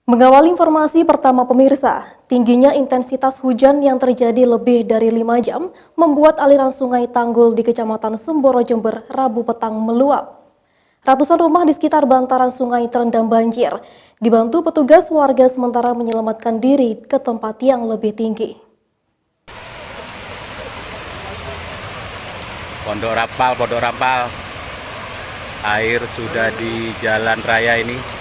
Mengawali informasi pertama pemirsa, tingginya intensitas hujan yang terjadi lebih dari 5 jam membuat aliran sungai Tanggul di Kecamatan Semboro, Jember, Rabu petang meluap. Ratusan rumah di sekitar bantaran sungai terendam banjir. Dibantu petugas, warga sementara menyelamatkan diri ke tempat yang lebih tinggi. Pondok Rapal. Air sudah di jalan raya ini.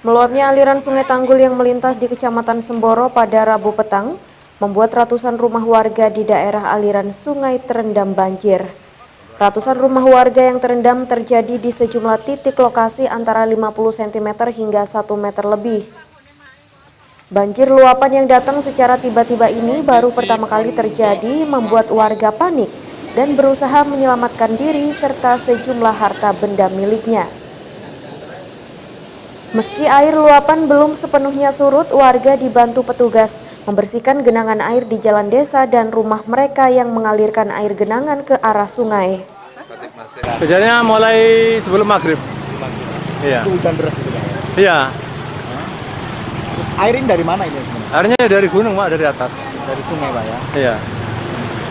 Meluapnya aliran sungai Tanggul yang melintas di Kecamatan Semboro pada Rabu petang membuat ratusan rumah warga di daerah aliran sungai terendam banjir. Ratusan rumah warga yang terendam terjadi di sejumlah titik lokasi antara 50 cm hingga 1 meter lebih. Banjir luapan yang datang secara tiba-tiba ini baru pertama kali terjadi membuat warga panik dan berusaha menyelamatkan diri serta sejumlah harta benda miliknya. Meski air luapan belum sepenuhnya surut, warga dibantu petugas membersihkan genangan air di jalan desa dan rumah mereka yang mengalirkan air genangan ke arah sungai. Kejadiannya mulai sebelum maghrib. Iya. Itu hujan deras gitu Pak? Iya. Air ini dari mana ini? Airnya dari gunung Pak, dari atas. Dari sungai Pak ya? Iya.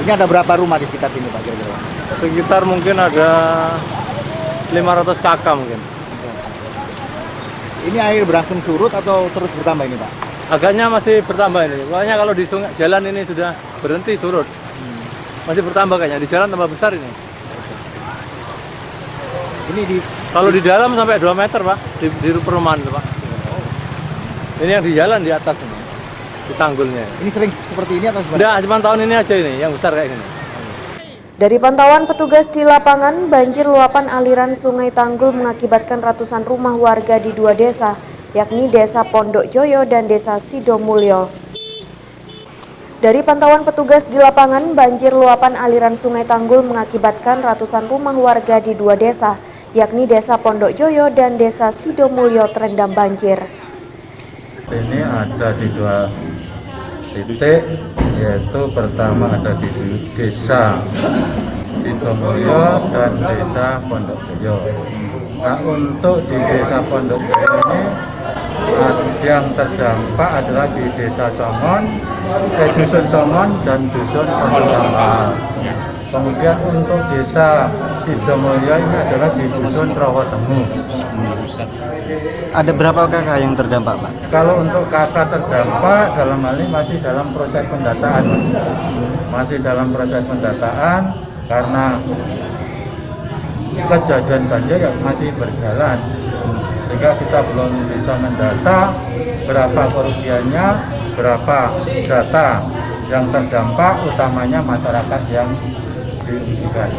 Ini ada berapa rumah di sekitar sini Pak kira-kira? Sekitar mungkin ada 500 kakak mungkin. Ini air berangsur surut atau terus bertambah ini Pak? Agaknya masih bertambah ini. Pokoknya kalau di sungai jalan ini sudah berhenti surut. Masih bertambah kayaknya, di jalan tambah besar ini. Kalau di dalam sampai 2 meter Pak, di perumahan itu Pak. Ini yang di jalan di atas ini, di tanggulnya. Ini sering seperti ini atau sebenarnya? Enggak, cuma tahun ini aja ini, yang besar kayak gini. Dari pantauan petugas di lapangan, banjir luapan aliran sungai Tanggul mengakibatkan ratusan rumah warga di 2 desa, yakni Desa Pondok Joyo dan Desa Sidomulyo. Dari pantauan petugas di lapangan, banjir luapan aliran sungai Tanggul mengakibatkan ratusan rumah warga di 2 desa, yakni Desa Pondok Joyo dan Desa Sidomulyo terendam banjir. Ini ada di 2 titik, yaitu pertama ada di Desa Sidomulyo dan Desa Pondok Joyo. Nah, untuk di Desa Pondok Joyo ini yang terdampak adalah di Desa Songon, Dusun Songon dan Dusun Pondok Rapal. Kemudian untuk Desa Sidomulyo ini adalah di Dusun Rawatemu. Ada berapa kakak yang terdampak Pak? Kalau untuk kakak terdampak dalam hal ini masih dalam proses pendataan. Masih dalam proses pendataan karena kejadian banjir yang masih berjalan. Sehingga kita belum bisa mendata berapa kerugiannya, berapa data yang terdampak, utamanya masyarakat yang diungsikan.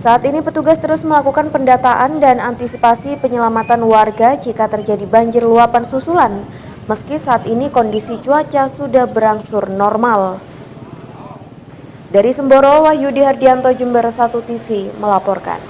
Saat ini petugas terus melakukan pendataan dan antisipasi penyelamatan warga jika terjadi banjir luapan susulan, meski saat ini kondisi cuaca sudah berangsur normal. Dari Semboro, Wahyudi Hardianto, Jember 1 TV melaporkan.